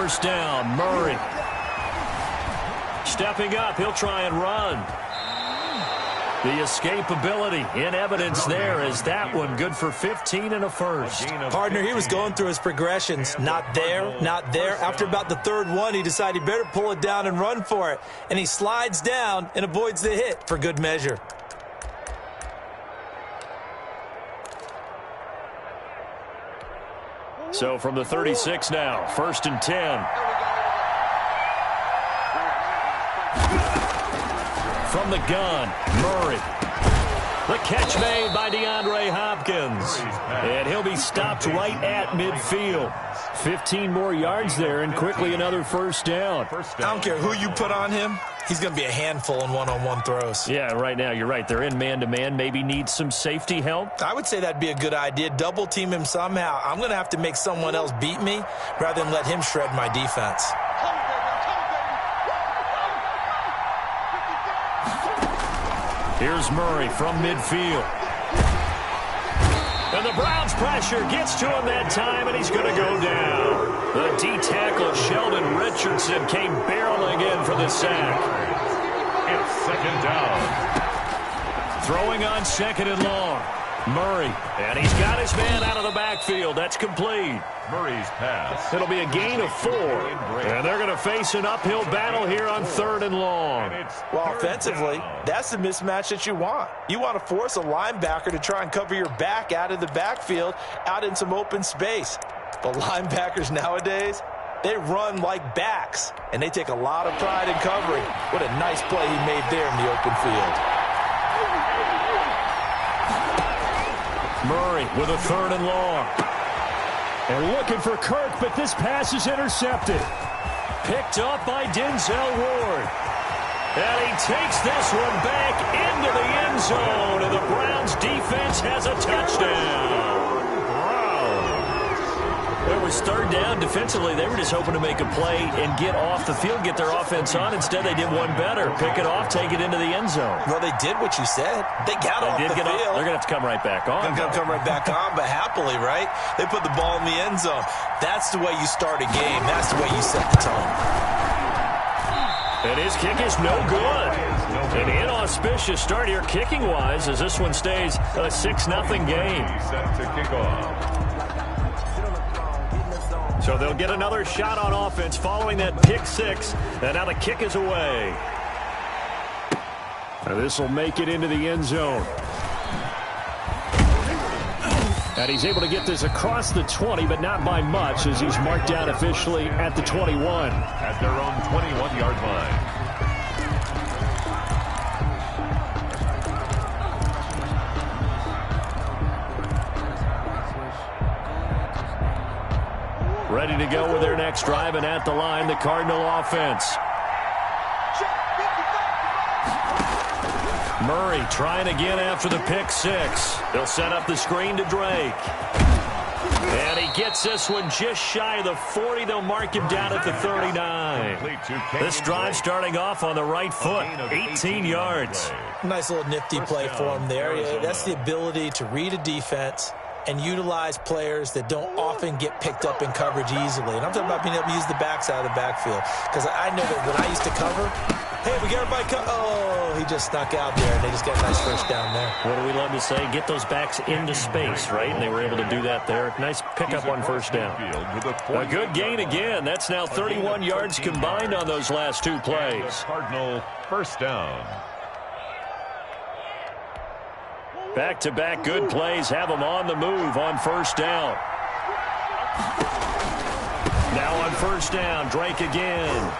first down. Murray stepping up. He'll try and run. The escapability in evidence there as that one good for 15 and a first. Partner, he was going through his progressions. Not there, not there. After about the third one, he decided he better pull it down and run for it. And he slides down and avoids the hit for good measure. So from the 36 now, 1st and 10. From the gun, Murray. The catch made by DeAndre Hopkins. And he'll be stopped right at midfield. 15 more yards there and quickly another first down. I don't care who you put on him. He's going to be a handful in one-on-one throws. Yeah, right now you're right. They're in man-to-man. Maybe need some safety help. I would say that'd be a good idea. Double team him somehow. I'm going to have to make someone else beat me rather than let him shred my defense. Here's Murray from midfield. And the Browns pressure gets to him that time, and he's going to go down. The D-tackle Sheldon Richardson came barreling in for the sack. It's 2nd down. Throwing on 2nd and long. Murray, and he's got his man out of the backfield. That's complete. Murray's pass. It'll be a gain of 4. And they're going to face an uphill battle here on 3rd and long. Well, offensively, that's the mismatch that you want. You want to force a linebacker to try and cover your back out of the backfield, out in some open space. But linebackers nowadays, they run like backs, and they take a lot of pride in covering. What a nice play he made there in the open field. Murray with a 3rd and long. And looking for Kirk, but this pass is intercepted. Picked up by Denzel Ward. And he takes this one back into the end zone. And the Browns defense has a touchdown. It was 3rd down. Defensively, they were just hoping to make a play and get off the field, get their offense on. Instead, they did one better. Pick it off, take it into the end zone. Well, they did what you said. They got off the field. They're going to have to come right back on. They're going to come right back on, but happily, right? They put the ball in the end zone. That's the way you start a game. That's the way you set the tone. And his kick is no good. An inauspicious start here kicking-wise as this one stays a 6-0 game. Set to kick off. So they'll get another shot on offense following that pick 6. And now the kick is away. And this will make it into the end zone. And he's able to get this across the 20, but not by much as he's marked down officially at the 21. At their own 21-yard line. Ready to go with their next drive, and at the line, the Cardinal offense. Murray trying again after the pick 6. They'll set up the screen to Drake. And he gets this one just shy of the 40. They'll mark him down at the 39. This drive starting off on the right foot, 18 yards. Nice little nifty play for him there. That's the ability to read a defense and utilize players that don't often get picked up in coverage easily. And I'm talking about being able to use the backs out of the backfield. Because I know that when I used to cover, hey, we got everybody oh, he just snuck out there, and they just got a nice first down there. What do we love to say? Get those backs into space, right? And they were able to do that there. Nice pickup on first down. A good gain again. That's now 31 yards combined on those last 2 plays. Cardinal first down. Back-to-back good plays have them on the move on first down. Now on first down, Drake again.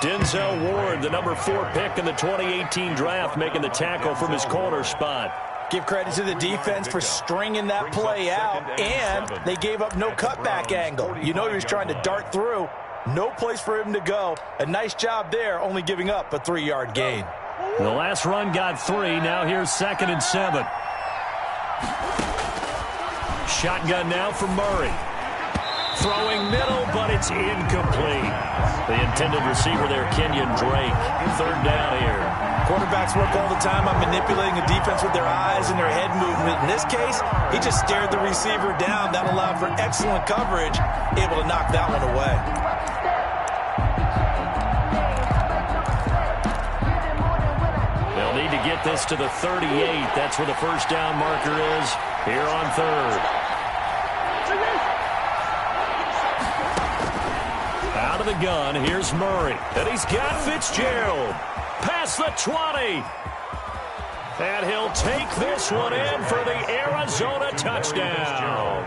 Denzel Ward, the number 4 pick in the 2018 draft, making the tackle from his corner spot. Give credit to the defense for stringing that play out, and they gave up no cutback angle. You know he was trying to dart through. No place for him to go. A nice job there, only giving up a 3-yard gain. The last run got 3. Now here's 2nd and 7. Shotgun now for Murray. Throwing middle, but it's incomplete. The intended receiver there, Kenyon Drake. Third down here. Quarterbacks work all the time on manipulating a defense with their eyes and their head movement. In this case, he just stared the receiver down. That allowed for excellent coverage, able to knock that one away. They'll need to get this to the 38. That's where the first down marker is here on third. Out of the gun, here's Murray. And he's got Fitzgerald. Past the 20. And he'll take this one in for the Arizona touchdown.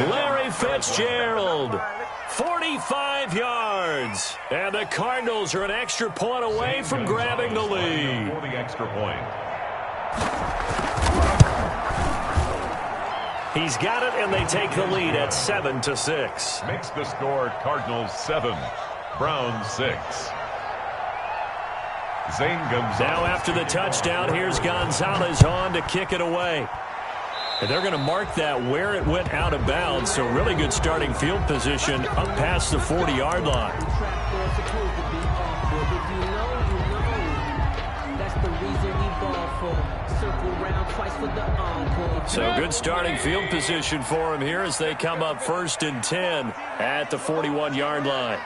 Larry Fitzgerald, 45 yards. And the Cardinals are an extra point away from grabbing the lead. For the extra point. He's got it, and they take the lead at 7-6. Makes the score Cardinals 7, Browns 6. Zane Gonzalez. Now after the touchdown, here's Gonzalez on to kick it away. And they're going to mark that where it went out of bounds, so really good starting field position up past the 40-yard line. So good starting field position for him here as they come up 1st and 10 at the 41-yard line.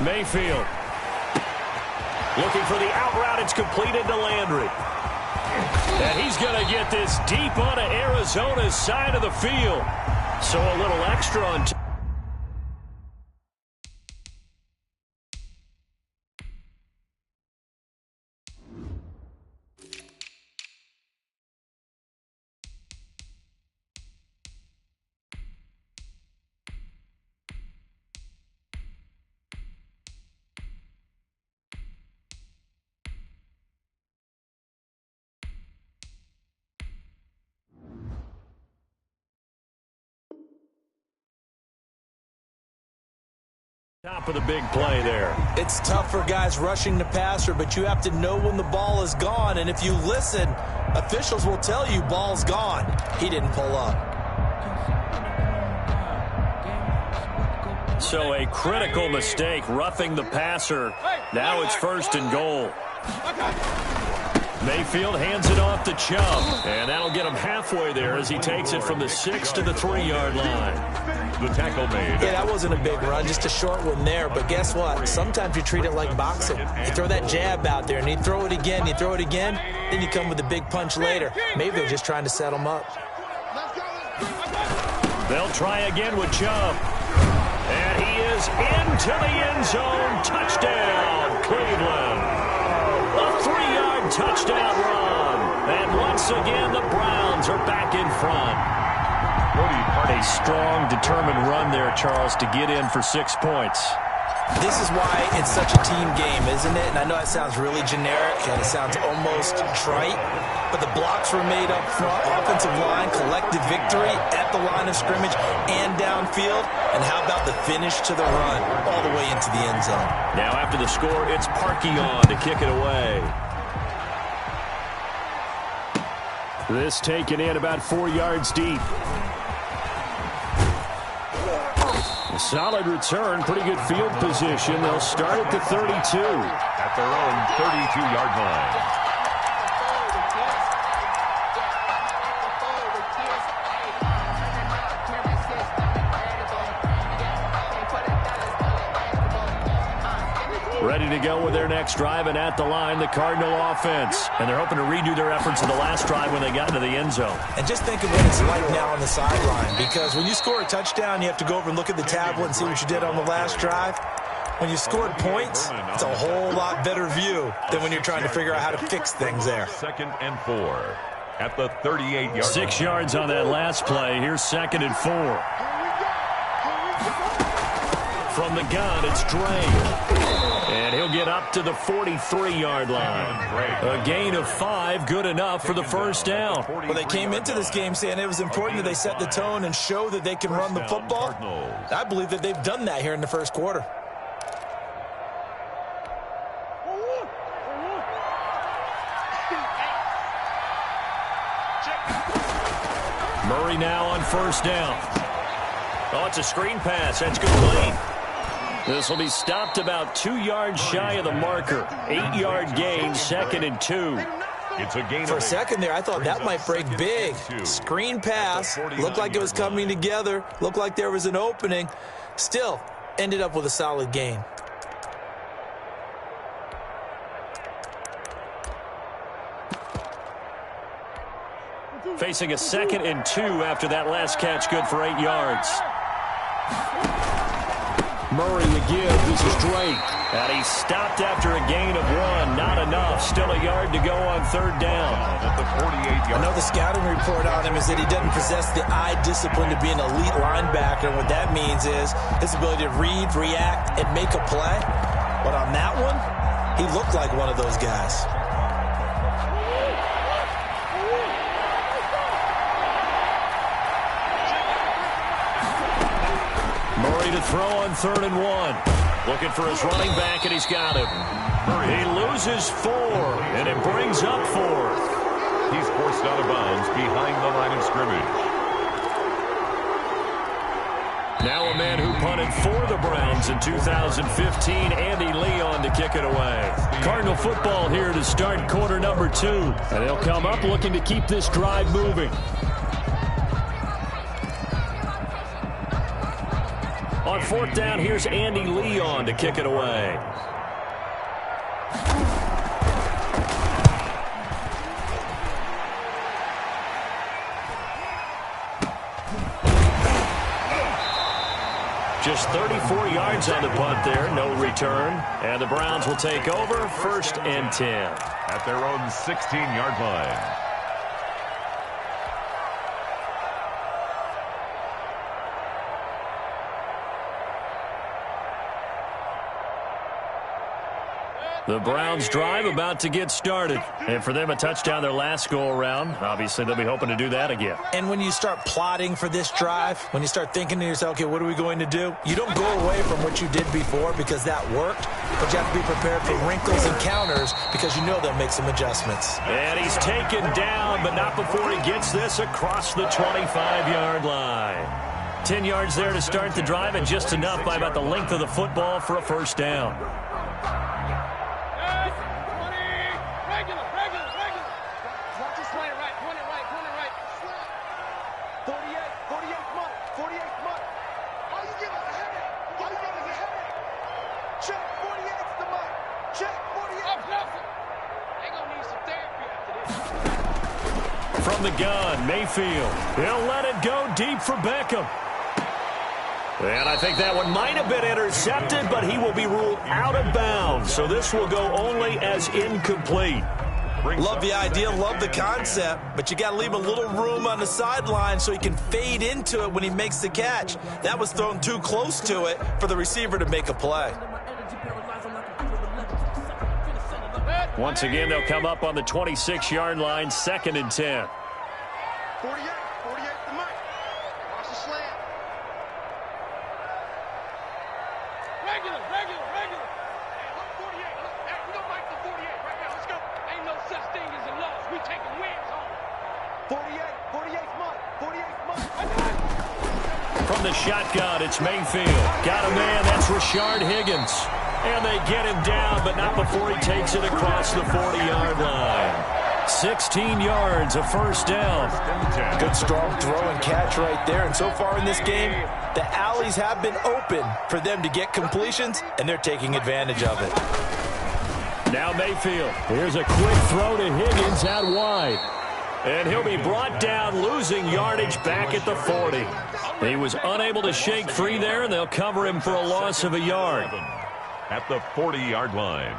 Mayfield looking for the out route. It's completed to Landry. And he's going to get this deep onto Arizona's side of the field. So a little extra on top of the big play there. It's tough for guys rushing the passer, but you have to know when the ball is gone. And if you listen, officials will tell you ball's gone. He didn't pull up. So a critical mistake, roughing the passer. Now it's 1st and goal. Mayfield hands it off to Chubb, and that'll get him halfway there as he takes it from the 6 to the 3-yard line. The tackle made. Yeah, that wasn't a big run, just a short one there. But guess what? Sometimes you treat it like boxing. You throw that jab out there, and you throw it again, then you come with a big punch later. Maybe they're just trying to set him up. They'll try again with Chubb. And he is into the end zone. Touchdown, Cleveland. A 3-yard touchdown run. And once again, the Browns are back in front. A strong, determined run there, Charles, to get in for 6 points. This is why it's such a team game, isn't it? And I know that sounds really generic, and it sounds almost trite, but the blocks were made up front, offensive line, collective victory at the line of scrimmage and downfield. And how about the finish to the run all the way into the end zone? Now after the score, it's Parkey on to kick it away. This taken in about 4 yards deep. A solid return, pretty good field position. They'll start at the 32. At their own 32-yard line. Ready to go with their next drive, and at the line, the Cardinal offense. And they're hoping to redo their efforts in the last drive when they got into the end zone. And just think of what it's like now on the sideline, because when you score a touchdown, you have to go over and look at the tablet and see what you did on the last drive. When you scored points, it's a whole lot better view than when you're trying to figure out how to fix things there. 2nd and 4 at the 38-yard line. 6 yards on that last play. Here's 2nd and 4. From the gun, it's Drake. And he'll get up to the 43-yard line. A gain of 5, good enough for the first down. Well, they came into this game saying it was important that they set the tone and show that they can run the football. I believe that they've done that here in the first quarter. Murray now on first down. Oh, it's a screen pass. That's complete. This will be stopped about 2 yards shy of the marker. 8-yard gain, 2nd and 2. It's a gain For a second there, I thought that might break big. Screen pass. Looked like it was coming together. Looked like there was an opening. Still, ended up with a solid gain. Facing a 2nd and 2 after that last catch, good for 8 yards. Murray to give. This is Drake. And he stopped after a gain of 1. Not enough. Still a yard to go on 3rd down. At the 48-yard. Another scouting report on him is that he doesn't possess the eye discipline to be an elite linebacker. And what that means is his ability to read, react, and make a play. But on that one, he looked like one of those guys. Murray to throw on 3rd and 1. Looking for his running back, and he's got him. He loses 4, and it brings up 4th. He's forced out of bounds behind the line of scrimmage. Now a man who punted for the Browns in 2015, Andy Leon to kick it away. Cardinal football here to start quarter number 2. And they'll come up looking to keep this drive moving. On 4th down, here's Andy Leon to kick it away. Just 34 yards on the punt there, no return. And the Browns will take over, 1st and 10. At their own 16-yard line. The Browns drive about to get started. And for them, a touchdown their last go-around. Obviously, they'll be hoping to do that again. And when you start plotting for this drive, when you start thinking to yourself, okay, what are we going to do? You don't go away from what you did before because that worked, but you have to be prepared for wrinkles and counters because you know they'll make some adjustments. And he's taken down, but not before he gets this across the 25-yard line. 10 yards there to start the drive, and just enough by about the length of the football for a 1st down. From the gun, Mayfield. He'll let it go deep for Beckham. And I think that one might have been intercepted, but he will be ruled out of bounds. So this will go only as incomplete. Love the idea, love the concept, but you got to leave a little room on the sideline so he can fade into it when he makes the catch. That was thrown too close to it for the receiver to make a play. Once again, they'll come up on the 26-yard line, 2nd and 10. 48 to Mike. Watch the slant. Regular. Hey, look, 48. Look, we don't like the 48 right now. Let's go. Ain't no such thing as a loss. We taking wins home. 48's Mike. 48's Mike. From the shotgun, it's Mayfield. Got a man, that's Rashard Higgins. And they get him down, but not before he takes it across the 40-yard line. 16 yards, a 1st down. Good strong throw and catch right there. And so far in this game, the alleys have been open for them to get completions, and they're taking advantage of it. Now Mayfield. Here's a quick throw to Higgins out wide. And he'll be brought down, losing yardage back at the 40. He was unable to shake free there, and they'll cover him for a loss of a yard. At the 40-yard line.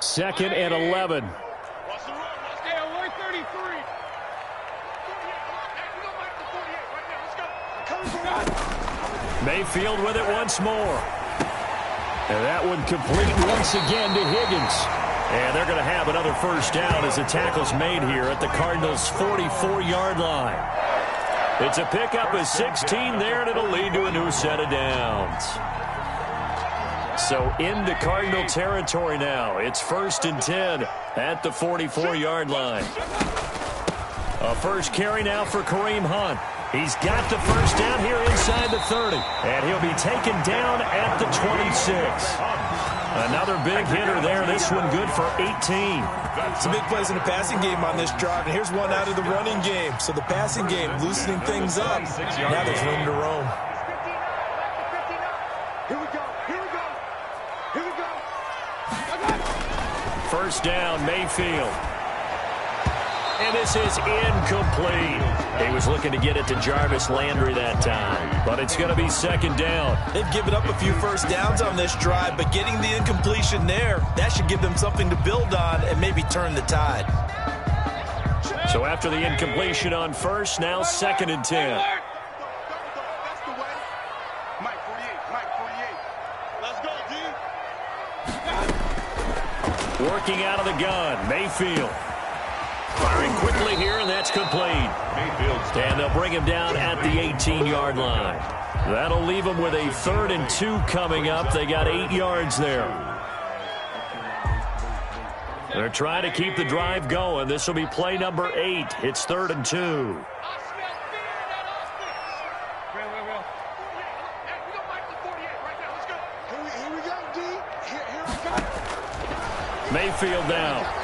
Second and 11. Watch the run. Hey, 133. Mayfield with it once more. And that one complete once again to Higgins. And they're going to have another 1st down as the tackle's made here at the Cardinals' 44-yard line. It's a pickup of 16 there, and it'll lead to a new set of downs. So into Cardinal territory now. It's 1st and 10 at the 44-yard line. A first carry now for Kareem Hunt. He's got the first down here inside the 30. And he'll be taken down at the 26. Another big hitter there. This one good for 18. Some big plays in the passing game on this drive, and here's one out of the running game. So the passing game loosening things up. Now there's room to roam. Here we go. Here we go. Here we go. First down, Mayfield. And this is incomplete. He was looking to get it to Jarvis Landry that time. But it's going to be 2nd down. They've given up a few first downs on this drive, but getting the incompletion there, that should give them something to build on and maybe turn the tide. So after the incompletion on first, now 2nd and 10. That's the way. Mike 48. Mike 48. Let's go, D. Working out of the gun, Mayfield. Firing quickly here, and that's complete. And they'll bring him down at the 18-yard line. That'll leave him with a 3rd and 2 coming up. They got 8 yards there. They're trying to keep the drive going. This will be play number 8. It's 3rd and 2. Mayfield now.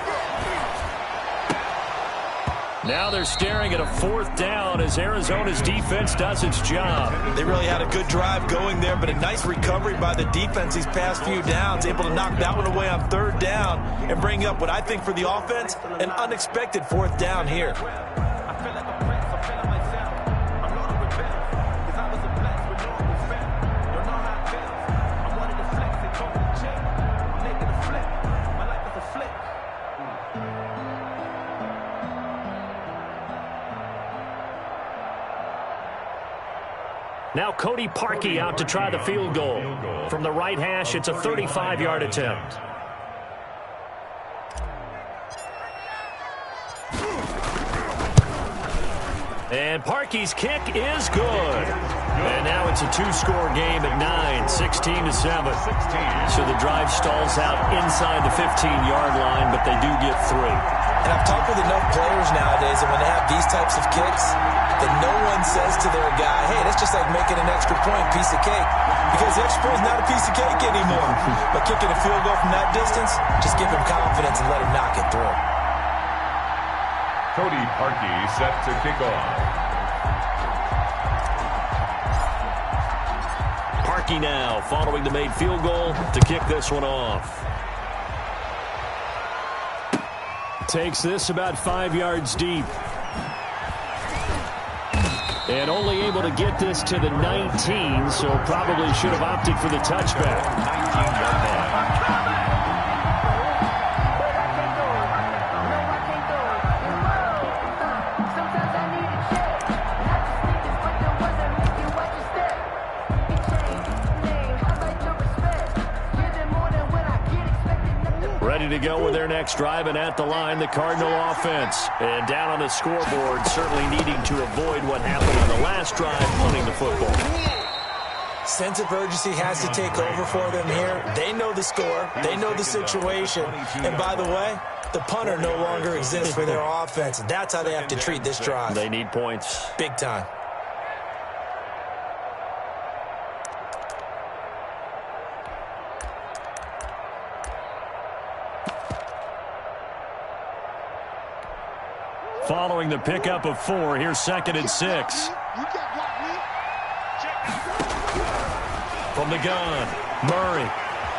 Now they're staring at a 4th down as Arizona's defense does its job. They really had a good drive going there, but a nice recovery by the defense these past few downs, able to knock that one away on 3rd down and bring up what I think for the offense, an unexpected 4th down here. Now Cody Parkey out to try the field goal. From the right hash, it's a 35-yard attempt. And Parkey's kick is good. And now it's a 2-score game at 9, 16-7. So the drive stalls out inside the 15-yard line, but they do get 3. And I've talked with enough players nowadays, and when they have these types of kicks, that no one says to their guy, hey, that's just like making an extra point, piece of cake. Because the extra point is not a piece of cake anymore. But kicking a field goal from that distance, just give him confidence and let him knock it through. Cody Parkey set to kick off. Parkey now following the made field goal to kick this one off. Takes this about 5 yards deep. And only able to get this to the 19, so probably should have opted for the touchback. 19-yard line. Ready to go with their next drive, and at the line, the Cardinal offense. And down on the scoreboard, certainly needing to avoid what happened on the last drive, punting the football. Sense of urgency has to take over for them here. They know the score. They know the situation. And by the way, the punter no longer exists for their offense. That's how they have to treat this drive. They need points. Big time. Following the pickup of 4, here's 2nd and 6. From the gun, Murray.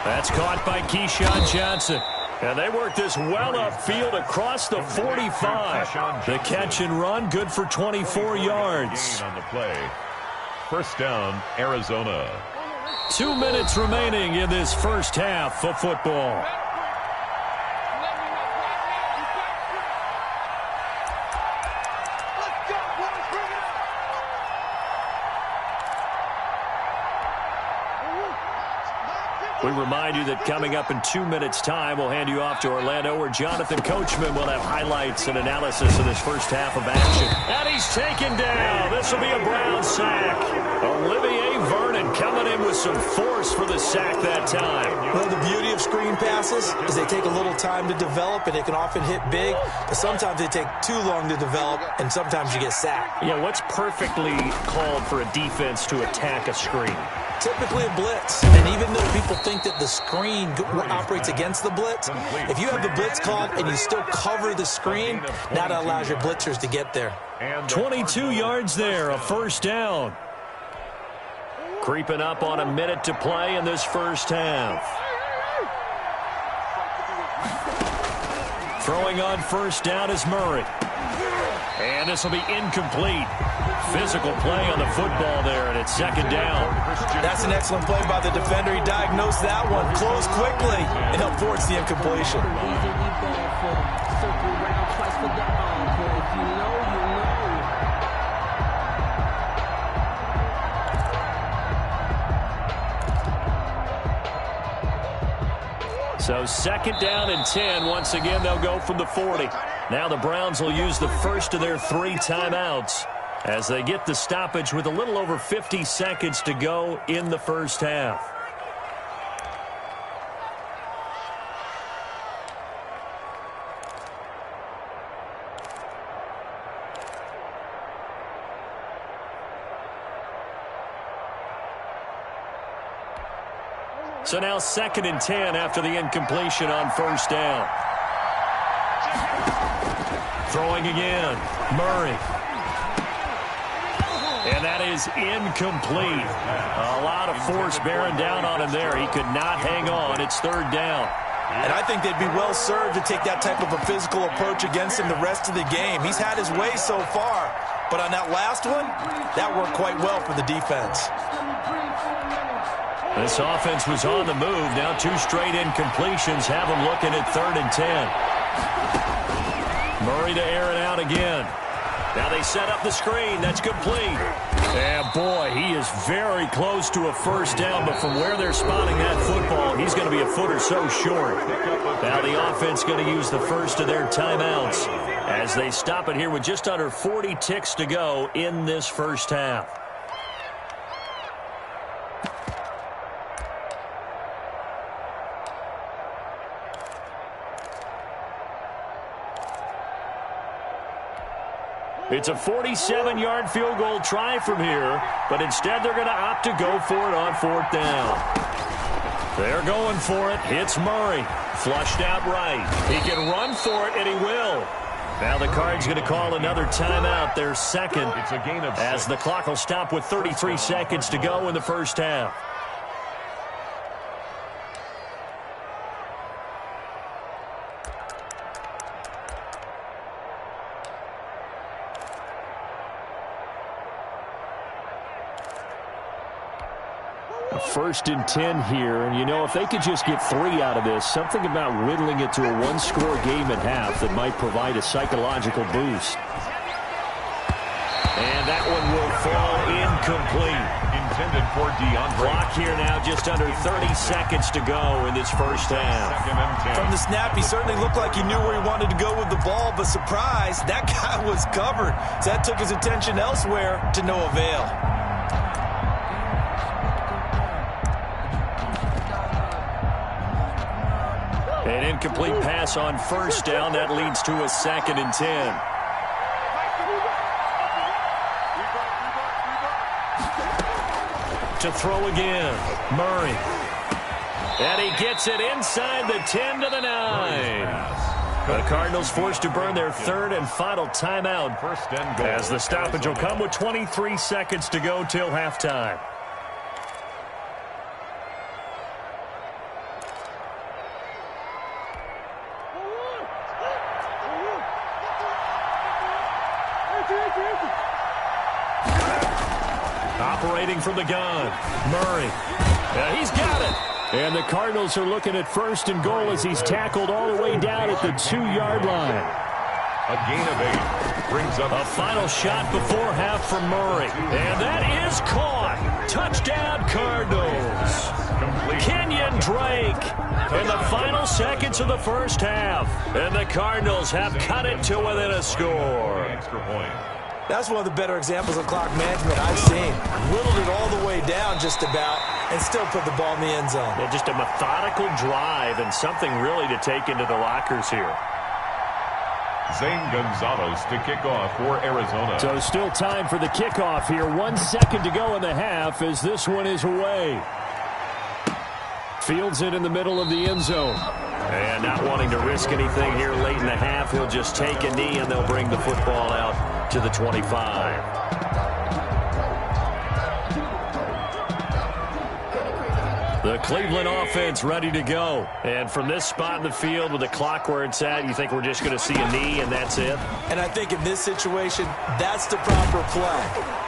That's caught by Keyshawn Johnson. And they work this well upfield across the 45. The catch and run, good for 24 yards. On the play. First down, Arizona. 2 minutes remaining in this first half of football. We remind you that coming up in 2 minutes' time, we'll hand you off to Orlando, where Jonathan Coachman will have highlights and analysis of this first half of action. And he's taken down. This will be a Brown sack. Olivier Vernon. And coming in with some force for the sack that time. Well, the beauty of screen passes is they take a little time to develop, and they can often hit big, but sometimes they take too long to develop, and sometimes you get sacked. Yeah, what's perfectly called for a defense to attack a screen? Typically a blitz, and even though people think that the screen operates against the blitz, if you have the blitz called and you still cover the screen, that allows your blitzers to get there. 22 yards there, a first down. Creeping up on a minute to play in this first half. Throwing on first down is Murray. And this will be incomplete. Physical play on the football there, and it's second down. That's an excellent play by the defender. He diagnosed that one, closed quickly, and helped force the incompletion. So second down and 10. Once again, they'll go from the 40. Now the Browns will use the first of their 3 timeouts as they get the stoppage with a little over 50 seconds to go in the first half. So now second and 10 after the incompletion on first down. Throwing again, Murray. And that is incomplete. A lot of force bearing down on him there. He could not hang on. It's third down. And I think they'd be well served to take that type of a physical approach against him the rest of the game. He's had his way so far, but on that last one, that worked quite well for the defense. This offense was on the move. Now 2 straight incompletions have them looking at third and 10. Murray to air it out again. Now they set up the screen. That's complete. And boy, he is very close to a first down, but from where they're spotting that football, he's going to be a foot or so short. Now the offense going to use the first of their timeouts as they stop it here with just under 40 ticks to go in this first half. It's a 47-yard field goal try from here, but instead they're going to opt to go for it on fourth down. They're going for it. Hits Murray. Flushed out right. He can run for it, and he will. Now the Cards going to call another timeout, their second, It's a gain of 6. as the clock will stop with 33 seconds to go in the first half. First and 10 here, and you know, if they could just get 3 out of this, something about whittling it to a 1-score game at half that might provide a psychological boost. And that one will fall incomplete. Intended for DeAndre. Clock here now, just under 30 seconds to go in this first half. Second and 10. From the snap, he certainly looked like he knew where he wanted to go with the ball, but surprise, that guy was covered. So that took his attention elsewhere to no avail. An incomplete pass on first down. That leads to a second and 10. To throw again, Murray. And he gets it inside the 10 to the 9. The Cardinals forced to burn their third and final timeout First and goal. as the stoppage will come with 23 seconds to go till halftime. Operating from the gun, Murray. He's got it. And the Cardinals are looking at first and goal as he's tackled all the way down at the 2-yard line. A gain of 8 brings up A final shot before half from Murray. And that is caught. Touchdown, Cardinals. complete. Kenyon Drake in the final seconds of the first half. And the Cardinals have cut it to within a score. Extra point. That's one of the better examples of clock management I've seen. Whittled it all the way down just about and still put the ball in the end zone. Yeah, just a methodical drive and something really to take into the lockers here. Zane Gonzalez to kick off for Arizona. So still time for the kickoff here. 1 second to go in the half as this one is away. Fields it in the middle of the end zone. And not wanting to risk anything here late in the half, he'll just take a knee and they'll bring the football out to the 25. The Cleveland offense ready to go. And from this spot in the field with the clock where it's at, you think we're just going to see a knee and that's it? And I think in this situation, that's the proper play.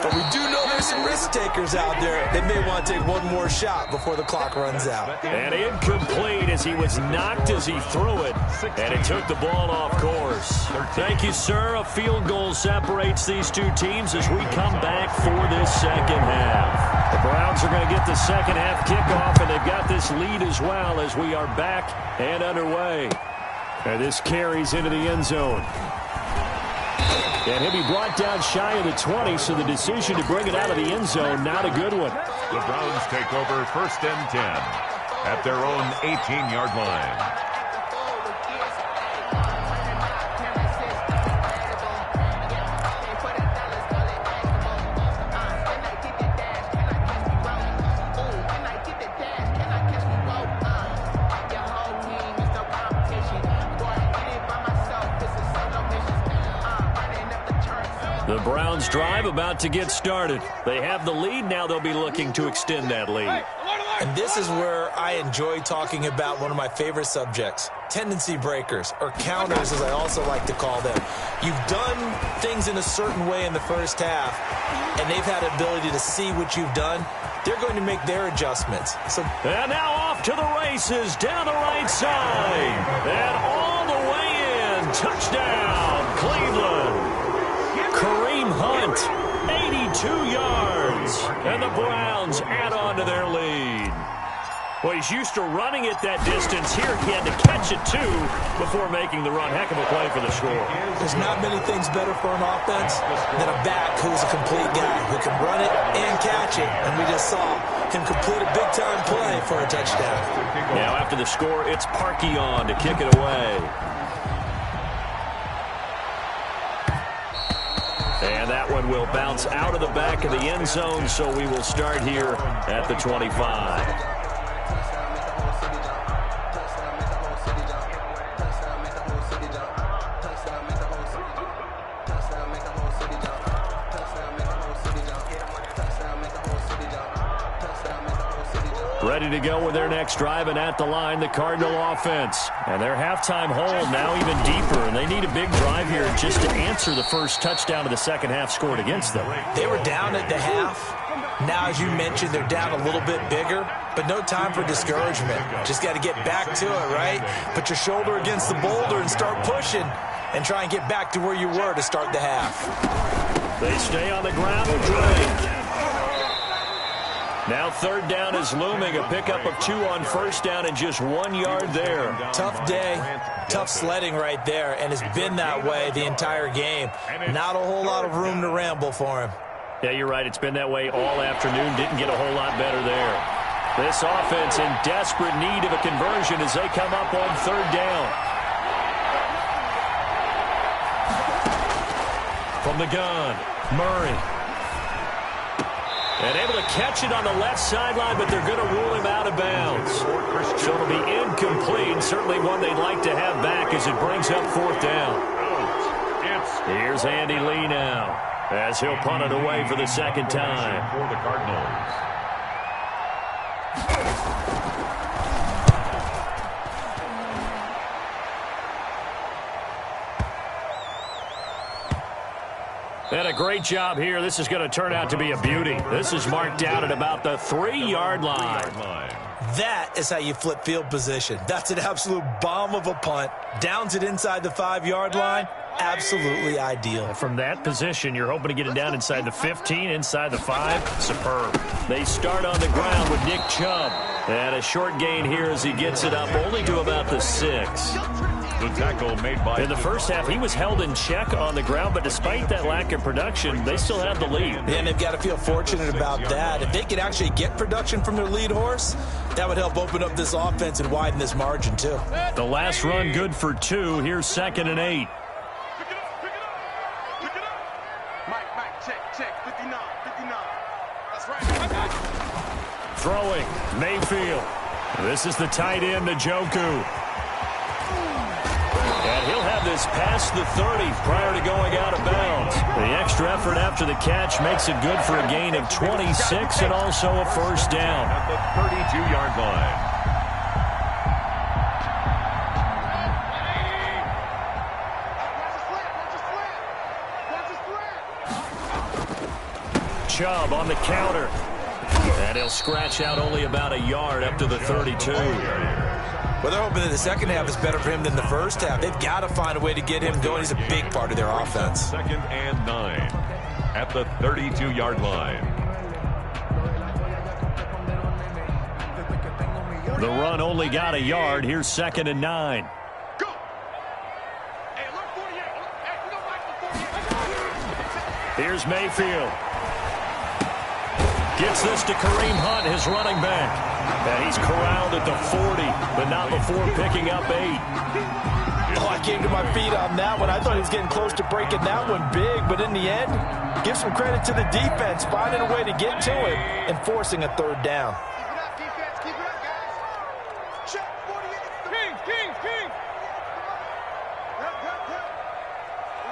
But we do know there's some risk takers out there that may want to take one more shot before the clock runs out. And incomplete as he was knocked as he threw it. And it took the ball off course. Thank you, sir. A field goal separates these two teams as we come back for this second half. The Browns are going to get the second half kickoff, and they've got this lead as well as we are back and underway. And this carries into the end zone. And he'll be brought down shy of the 20, so the decision to bring it out of the end zone, not a good one. The Browns take over 1st and 10 at their own 18-yard line. The Browns drive about to get started. They have the lead. Now they'll be looking to extend that lead. And this is where I enjoy talking about one of my favorite subjects, tendency breakers, or counters as I also like to call them. You've done things in a certain way in the first half, and they've had the ability to see what you've done. They're going to make their adjustments. And now off to the races down the right side. And all the way in. Touchdown, Cleveland. Kareem Hunt, 82 yards. And the Browns add on to their lead. Well, he's used to running it that distance. Here he had to catch it, too, before making the run. Heck of a play for the score. There's not many things better for an offense than a back who's a complete guy who can run it and catch it. And we just saw him complete a big-time play for a touchdown. Now, after the score, it's Parkey on to kick it away. And that one will bounce out of the back of the end zone, so we will start here at the 25. Ready to go with their next drive, and at the line, the Cardinal offense. And their halftime hole now even deeper, and they need a big drive here just to answer the first touchdown of the second half scored against them. They were down at the half. Now, as you mentioned, they're down a little bit bigger, but no time for discouragement. Just got to get back to it, right? Put your shoulder against the boulder and start pushing, and try and get back to where you were to start the half. They stay on the ground and drink. Now third down is looming. A pickup of 2 on first down and just 1 yard there. Tough day, tough sledding right there, and it's been that way the entire game. Not a whole lot of room to ramble for him. Yeah, you're right. It's been that way all afternoon. Didn't get a whole lot better there. This offense in desperate need of a conversion as they come up on third down. From the gun, Murray. And able to catch it on the left sideline, but they're going to rule him out of bounds. So it'll be incomplete. Certainly one they'd like to have back as it brings up fourth down. Here's Andy Lee now as he'll punt it away for the second time. For the Cardinals. And a great job here. This is going to turn out to be a beauty. This is marked out at about the 3-yard line. That is how you flip field position. That's an absolute bomb of a punt. Downs it inside the 5-yard line. Absolutely ideal. From that position, you're hoping to get it down inside the 15, inside the 5. Superb. They start on the ground with Nick Chubb. And a short gain here as he gets it up only to about the 6. The tackle made by... In the first half, he was held in check on the ground, but despite that lack of production, they still have the lead. And they've got to feel fortunate about that. If they could actually get production from their lead horse, that would help open up this offense and widen this margin, too. The last run good for 2. Here's 2nd and 8. Mike, check, 59. That's right. Throwing, Mayfield. This is the tight end, Njoku. And he'll have this past the 30 prior to going out of bounds. The extra effort after the catch makes it good for a gain of 26 and also a first down. At the 32-yard line. Chubb on the counter. And he'll scratch out only about a yard up to the 32. Well, they're hoping that the second half is better for him than the first half. They've got to find a way to get him going. He's a big part of their offense. 2nd and 9 at the 32-yard line. The run only got a yard. Here's 2nd and 9. Go. Hey, look, 48. Hey, we don't like the 48. Here's Mayfield. Gets this to Kareem Hunt, his running back. And he's corralled at the 40, but not before picking up 8. Oh, I came to my feet on that one. I thought he was getting close to breaking that one big, but in the end, give some credit to the defense, finding a way to get to it and forcing a third down. Keep it up, defense. Keep it up, guys. Check, 48. King. Yep.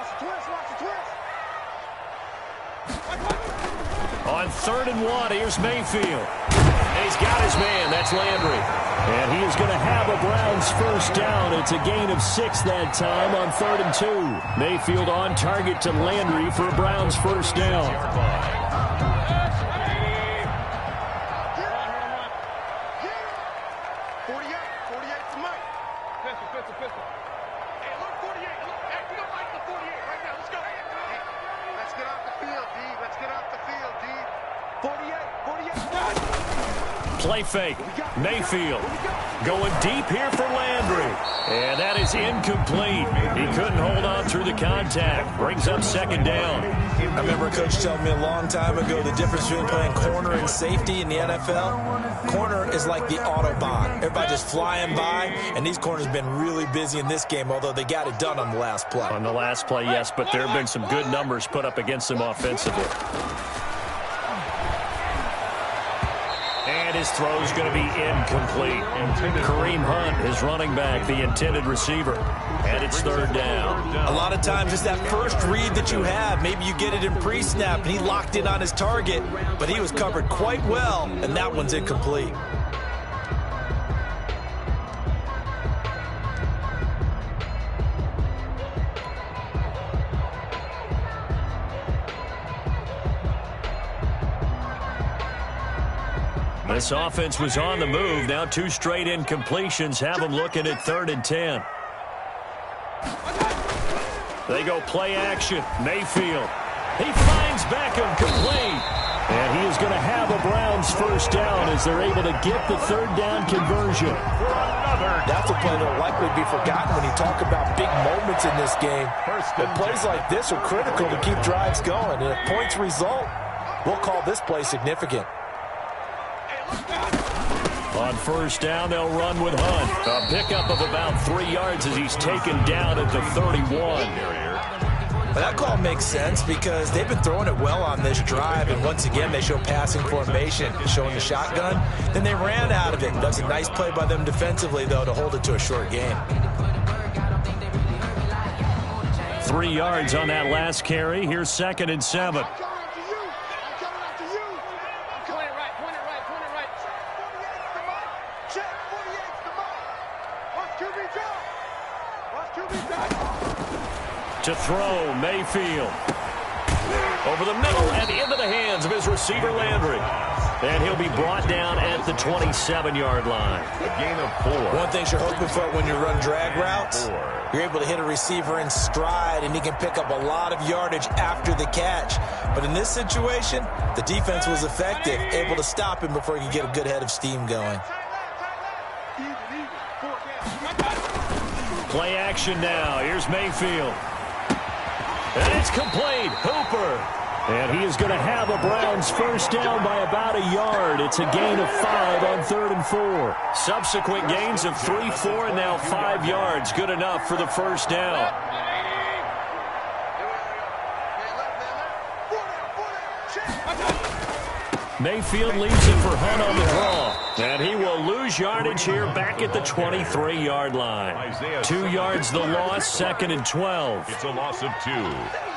Watch the twist. On 3rd and 1, here's Mayfield. And he's got his man. That's Landry. And he is going to have a Browns first down. It's a gain of 6 that time on 3rd and 2. Mayfield on target to Landry for a Browns first down. 48 to Mike. Pistol. Hey, look, 48. Hey, we don't like the 48 right now. Let's go. Hey, let's get off the field, D. 48. Play fake. Mayfield going deep here for Landry. And that is incomplete. He couldn't hold on through the contact. Brings up 2nd down. I remember a coach telling me a long time ago the difference between playing corner and safety in the NFL. Corner is like the Autobahn. Everybody just flying by, and these corners have been really busy in this game, although they got it done on the last play. On the last play, yes, but there have been some good numbers put up against them offensively. And his throw is going to be incomplete. Kareem Hunt, his running back, the intended receiver. And it's 3rd down. A lot of times it's that first read that you have. Maybe you get it in pre-snap, and he locked in on his target, but he was covered quite well, and that one's incomplete. This offense was on the move. Now 2 straight incompletions have them looking at 3rd and 10. They go play action. Mayfield. He finds Beckham complete. And he is going to have a Browns first down as they're able to get the 3rd down conversion. That's a play that will likely be forgotten when you talk about big moments in this game. But plays like this are critical to keep drives going. And if points result, we'll call this play significant. On first down, they'll run with Hunt. A pickup of about 3 yards as he's taken down at the 31. But that call makes sense because they've been throwing it well on this drive, and once again they show passing formation, showing the shotgun. Then they ran out of it. That's a nice play by them defensively, though, to hold it to a short gain. 3 yards on that last carry. Here's 2nd and 7. To throw, Mayfield. Over the middle and into the hands of his receiver, Landry. And he'll be brought down at the 27-yard line. A gain of 4. One thing you're hoping for when you run drag routes, you're able to hit a receiver in stride, and he can pick up a lot of yardage after the catch. But in this situation, the defense was effective, able to stop him before he could get a good head of steam going. Play action now. Here's Mayfield. And it's complete. Hooper. And he is going to have a Browns first down by about a yard. It's a gain of 5 on 3rd and 4. Subsequent gains of 3, 4, and now 5 yards. Good enough for the first down. Mayfield leaves it for Hunt on the draw. And he will lose yardage here back at the 23-yard line. 2 yards the loss, 2nd and 12. It's a loss of 2.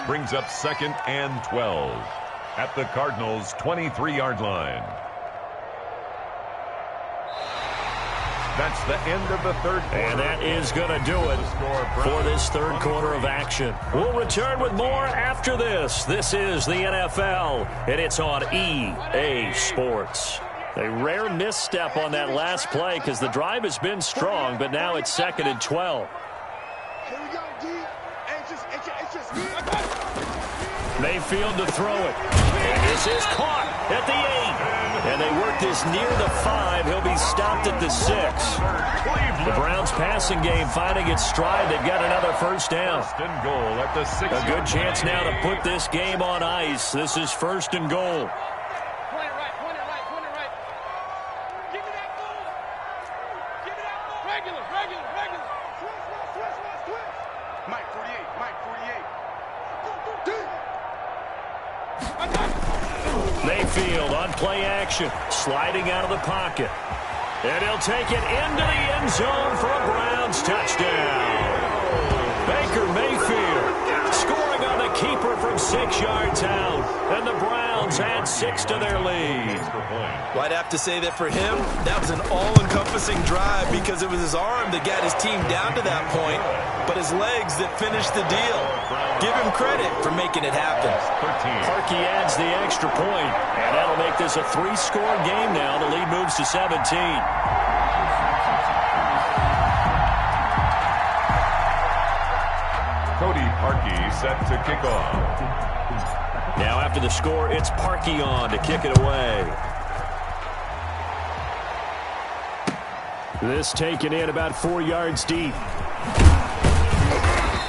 Brings up 2nd and 12 at the Cardinals' 23-yard line. That's the end of the third quarter. And that is going to do it for this third quarter of action. We'll return with more after this. This is the NFL, and it's on EA Sports. A rare misstep on that last play because the drive has been strong, but now it's 2nd and 12. Mayfield to throw it. And this is caught at the 8. And they work this near the 5. He'll be stopped at the 6. The Browns passing game finding its stride. They've got another first down. First and goal at the 6. A good chance now to put this game on ice. This is 1st and goal. Mayfield on play action, sliding out of the pocket. And he'll take it into the end zone for a Browns touchdown. Baker Mayfield scoring on the keeper from 6 yards out. And the Browns add 6 to their lead. Well, I'd have to say that for him, that was an all-encompassing drive because it was his arm that got his team down to that point, but his legs that finished the deal. Give him credit for making it happen. Parkey adds the extra point, and that'll make this a 3-score game now. The lead moves to 17. Cody Parkey set to kick off. Now after the score, it's Parkey on to kick it away. This taken in about 4 yards deep.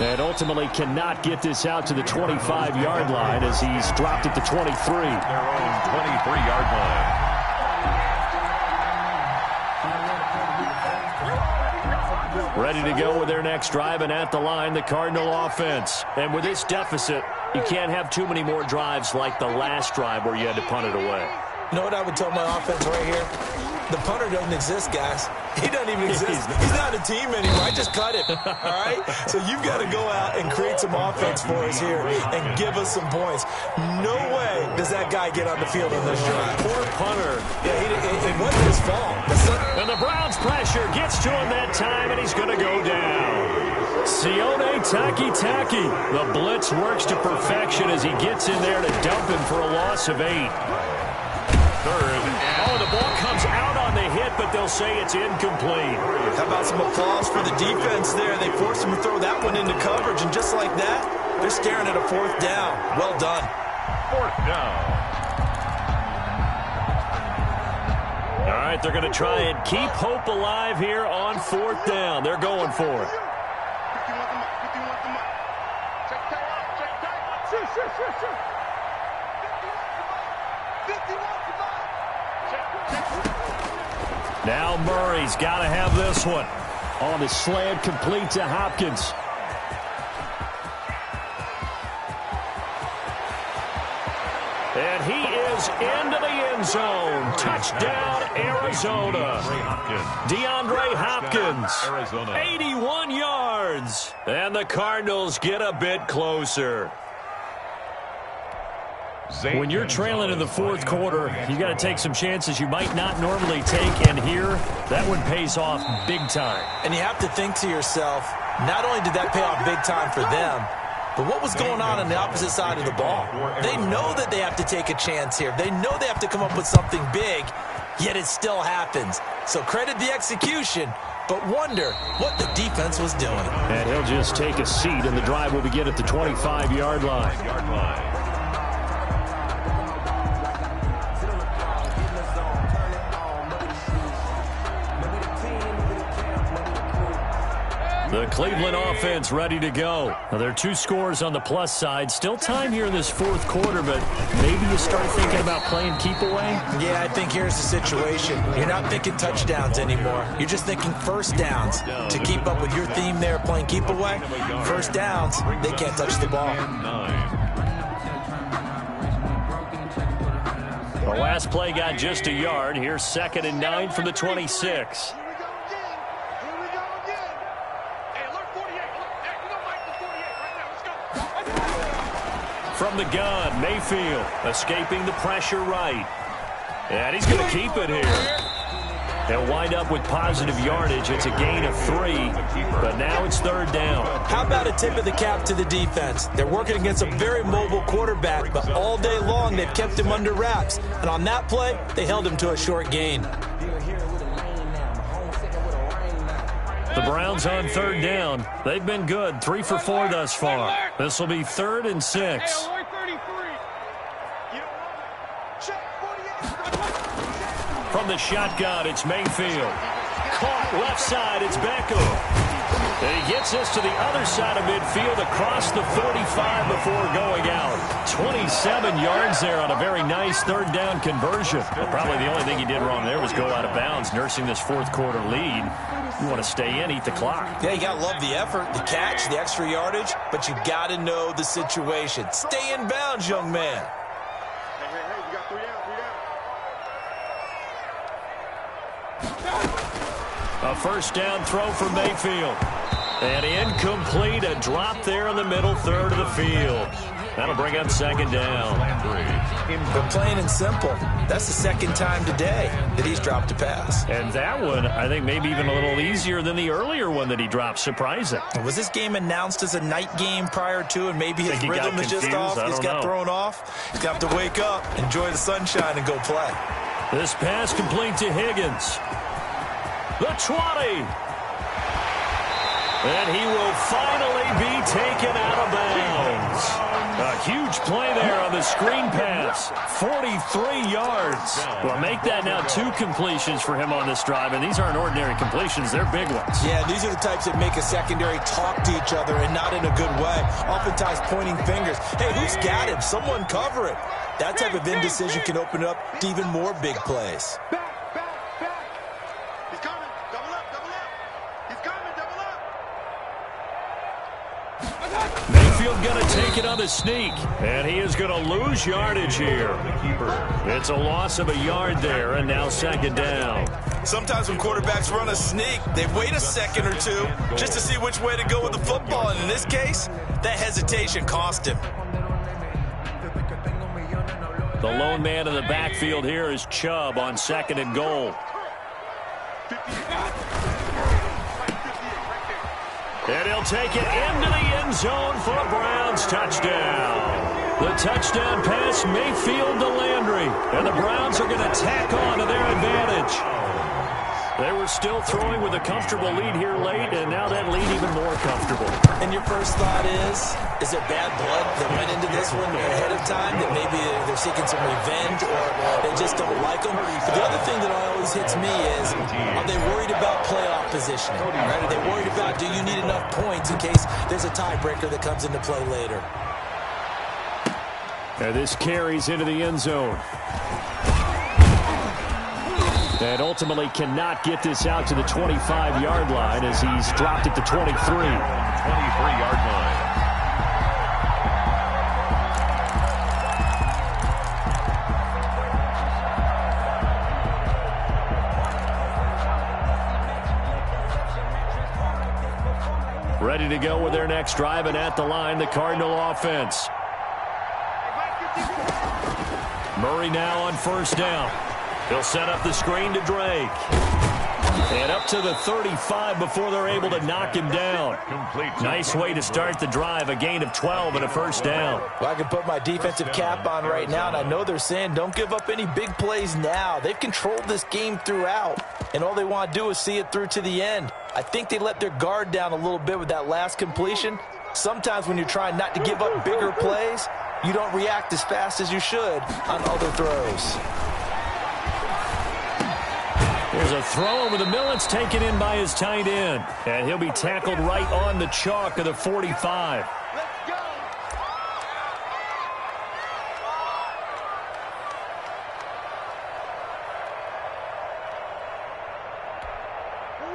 And ultimately cannot get this out to the 25-yard line as he's dropped at the 23. Their own 23-yard line. Ready to go with their next drive, and at the line, the Cardinal offense. And with this deficit, you can't have too many more drives like the last drive where you had to punt it away. You know what I would tell my offense right here? The punter doesn't exist, guys. He doesn't even exist. He's not a team anymore. I just cut him, all right? So you've got to go out and create some offense for us here and give us some points. No way does that guy get on the field on this drive. Poor punter. Yeah, it wasn't his fault. And the Browns pressure gets to him that time, and he's going to go down. Sione Taki. The blitz works to perfection as he gets in there to dump him for a loss of 8. Third. Oh, the ball comes out on the hit, but they'll say it's incomplete. How about some applause for the defense there? They forced him to throw that one into coverage, and just like that, they're staring at a 4th down. Well done. 4th down. All right, they're going to try and keep hope alive here on 4th down. They're going for it. Now Murray's got to have this one. On the slant, complete to Hopkins. And he is into the end zone. Touchdown, Arizona. DeAndre Hopkins, 81 yards. And the Cardinals get a bit closer. When you're trailing in the 4th quarter, you got to take some chances you might not normally take, and here, that one pays off big time. And you have to think to yourself, not only did that pay off big time for them, but what was going on the opposite side of the ball? They know that they have to take a chance here. They know they have to come up with something big, yet it still happens. So credit the execution, but wonder what the defense was doing. And he'll just take a seat, and the drive will begin at the 25-yard line. The Cleveland offense ready to go. Now, there are 2 scores on the plus side. Still time here in this fourth quarter, but maybe you start thinking about playing keep away? Yeah, I think here's the situation. You're not thinking touchdowns anymore. You're just thinking first downs. To keep up with your theme there, playing keep away, first downs, they can't touch the ball. The last play got just a yard. Here's 2nd and 9 from the 26. From the gun, Mayfield escaping the pressure right. And he's going to keep it here. They'll wind up with positive yardage. It's a gain of 3, but now it's 3rd down. How about a tip of the cap to the defense? They're working against a very mobile quarterback, but all day long they've kept him under wraps. And on that play, they held him to a short gain. The Browns on 3rd down. They've been good, 3 for 4 thus far. This will be 3rd and 6. From the shotgun, it's Mayfield. Caught left side, it's Beckham. And he gets us to the other side of midfield across the 45 before going out. 27 yards there on a very nice 3rd down conversion. But probably the only thing he did wrong there was go out of bounds, nursing this fourth quarter lead. You want to stay in, eat the clock. Yeah, you got to love the effort, the catch, the extra yardage, but you got to know the situation. Stay in bounds, young man. We got 3 out, 3 out. A first down throw for Mayfield. And incomplete, a drop there in the middle third of the field. That'll bring up 2nd down. But plain and simple, that's the 2nd time today that he's dropped a pass. And that one, I think, maybe even a little easier than the earlier one that he dropped. Surprising. Was this game announced as a night game prior to, and maybe his rhythm is just off? He's got thrown off. He's got to wake up, enjoy the sunshine, and go play. This pass complete to Higgins. The 20. And he will finally be taken out of bounds. A huge play there on the screen pass. 43 yards. Well, make that now 2 completions for him on this drive, and these aren't ordinary completions. They're big ones. Yeah, these are the types that make a secondary talk to each other, and not in a good way. Oftentimes pointing fingers. Hey, who's got him? Someone cover it. That type of indecision can open up to even more big plays. Mayfield going to take it on the sneak, and he is going to lose yardage here. It's a loss of a yard there, and now 2nd down. Sometimes when quarterbacks run a sneak, they wait a second or two just to see which way to go with the football, and in this case, that hesitation cost him. The lone man in the backfield here is Chubb on 2nd and goal. And he'll take it into the end zone for a Browns touchdown. The touchdown pass, Mayfield to Landry. And the Browns are going to tack on to their advantage. They were still throwing with a comfortable lead here late, and now that lead even more comfortable. And your first thought is there bad blood that went into this one ahead of time, that maybe they're seeking some revenge or they just don't like them? But the other thing that always hits me is, are they worried about playoff positioning? Right? Are they worried about, do you need enough points in case there's a tiebreaker that comes into play later? And this carries into the end zone. And ultimately cannot get this out to the 25-yard line as he's dropped it to 23. 23-yard line. Ready to go with their next drive, and at the line, the Cardinal offense. Murray now on first down. He'll set up the screen to Drake. And up to the 35 before they're able to knock him down. Nice way to start the drive, a gain of 12 and a first down. Well, I can put my defensive cap on right now, and I know they're saying don't give up any big plays now. They've controlled this game throughout, and all they want to do is see it through to the end. I think they let their guard down a little bit with that last completion. Sometimes when you're trying not to give up bigger plays, you don't react as fast as you should on other throws. Here's There's a throw over the middle. It's taken in by his tight end. And he'll be tackled right on the chalk of the 45.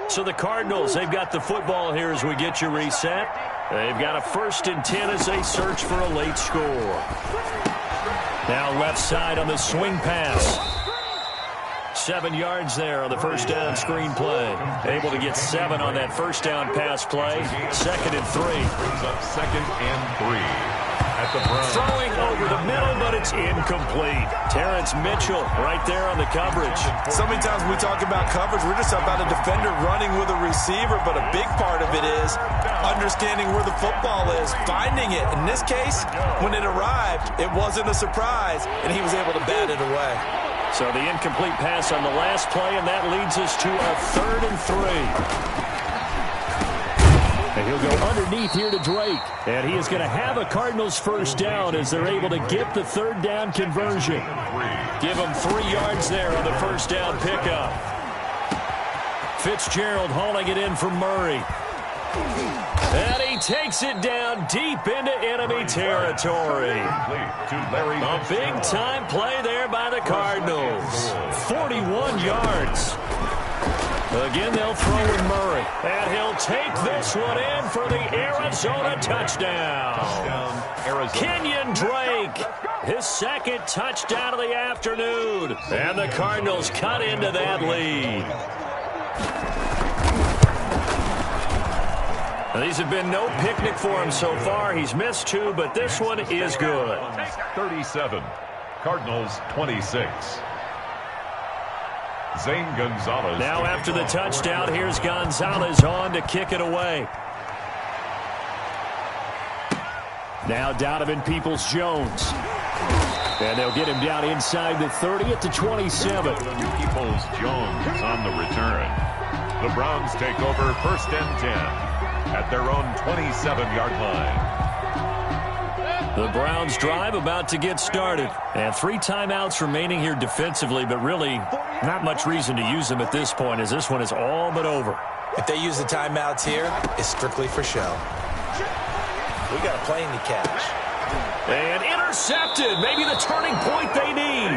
So the Cardinals, they've got the football here as we get you reset. They've got a 1st and 10 as they search for a late score. Now left side on the swing pass. 7 yards there on the first down screen play. Able to get 7 on that first down pass play. 2nd and 3. Brings up 2nd and 3. At the Browns. Throwing over the middle, but it's incomplete. Terrence Mitchell right there on the coverage. So many times when we talk about coverage, we're just about a defender running with a receiver, but a big part of it is understanding where the football is, finding it. In this case, when it arrived, it wasn't a surprise, and he was able to bat it away. So the incomplete pass on the last play, and that leads us to a 3rd and 3. And he'll go underneath here to Drake. And he is going to have a Cardinals first down as they're able to get the 3rd down conversion. Give him 3 yards there on the first down pickup. Fitzgerald hauling it in from Murray. And he takes it down deep into enemy territory. A big-time play there by the Cardinals. 41 yards. Again, they'll throw with Murray. And he'll take this one in for the Arizona touchdown. Kenyon Drake, his 2nd touchdown of the afternoon. And the Cardinals cut into that lead. Now, these have been no picnic for him so far. He's missed 2, but this one is good. 37, Cardinals 26. Zane Gonzalez. Now after the touchdown, here's Gonzalez on to kick it away. Now Donovan Peoples-Jones. And they'll get him down inside the 30 at the 27. Peoples-Jones on the return. The Browns take over 1st and 10 at their own 27-yard line. The Browns drive about to get started. And 3 timeouts remaining here defensively, but really not much reason to use them at this point as this one is all but over. If they use the timeouts here, it's strictly for show. We got a plane to catch. And intercepted. Maybe the turning point they need.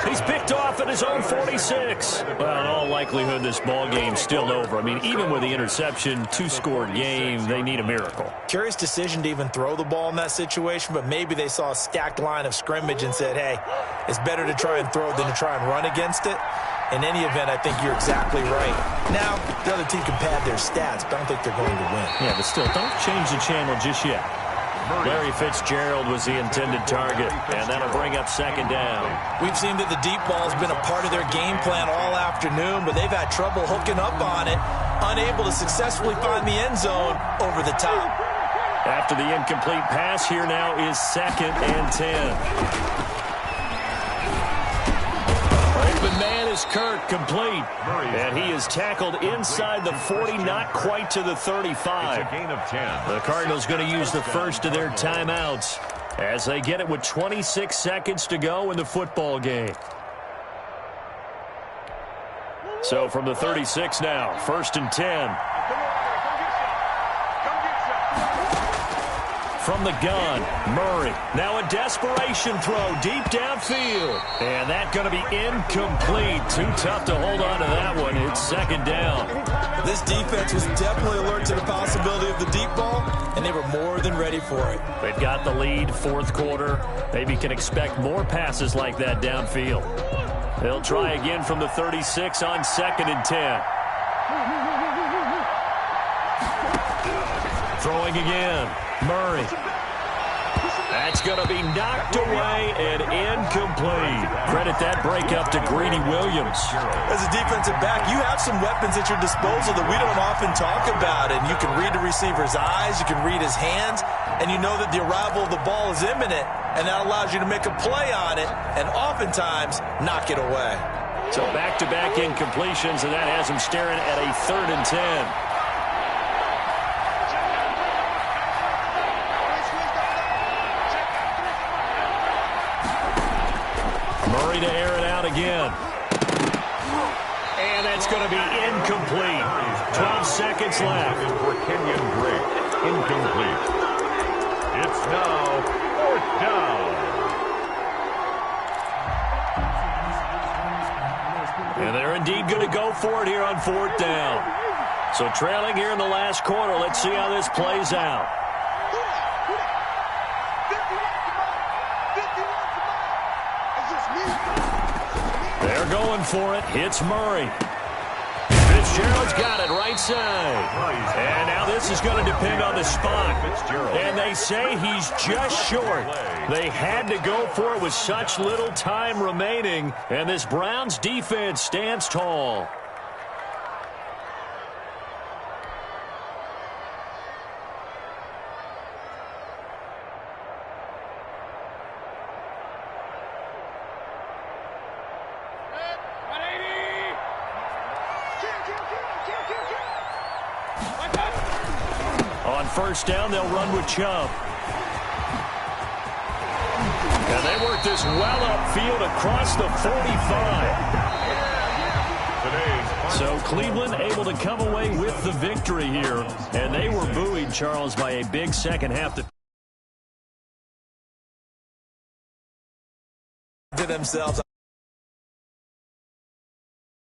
He's picked off at his own 46. Well, in all likelihood, this ball game's still over. I mean, even with the interception, 2-score game, they need a miracle. Curious decision to even throw the ball in that situation, but maybe they saw a stacked line of scrimmage and said, hey, it's better to try and throw than to try and run against it. In any event, I think you're exactly right. Now, the other team can pad their stats, but I don't think they're going to win. Yeah, but still, don't change the channel just yet. Larry Fitzgerald was the intended target, and that'll bring up 2nd down. We've seen that the deep ball has been a part of their game plan all afternoon, but they've had trouble hooking up on it, unable to successfully find the end zone over the top. After the incomplete pass, here now is 2nd and 10. Open man is Kirk, complete. And he is tackled inside the 40, not quite to the 35. It's a gain of 10. The Cardinals going to use the first of their timeouts as they get it with 26 seconds to go in the football game. So from the 36 now, 1st and 10. From the gun, Murray. Now a desperation throw deep downfield. And that's going to be incomplete. Too tough to hold on to that one. It's 2nd down. This defense was definitely alert to the possibility of the deep ball, and they were more than ready for it. They've got the lead, 4th quarter. Maybe can expect more passes like that downfield. They'll try again from the 36 on 2nd and 10. Throwing again. Murray. That's going to be knocked away and incomplete. Credit that break up to Greedy Williams. As a defensive back, you have some weapons at your disposal that we don't often talk about. And you can read the receiver's eyes, you can read his hands, and you know that the arrival of the ball is imminent, and that allows you to make a play on it and oftentimes knock it away. So back-to-back incompletions, and that has him staring at a 3rd and 10. To air it out again. And that's going to be incomplete. 12 seconds left. For Kenyon Drake. Incomplete. It's now 4th down. And they're indeed going to go for it here on 4th down. So trailing here in the last quarter. Let's see how this plays out. They're going for it. Hits Murray. Fitzgerald's got it right side. And now this is going to depend on the spot. And they say he's just short. They had to go for it with such little time remaining. And this Browns defense stands tall. On 1st down, they'll run with Chubb. And they work this well upfield across the 45. So Cleveland able to come away with the victory here. And they were buoyed, Charles, by a big second half. To themselves.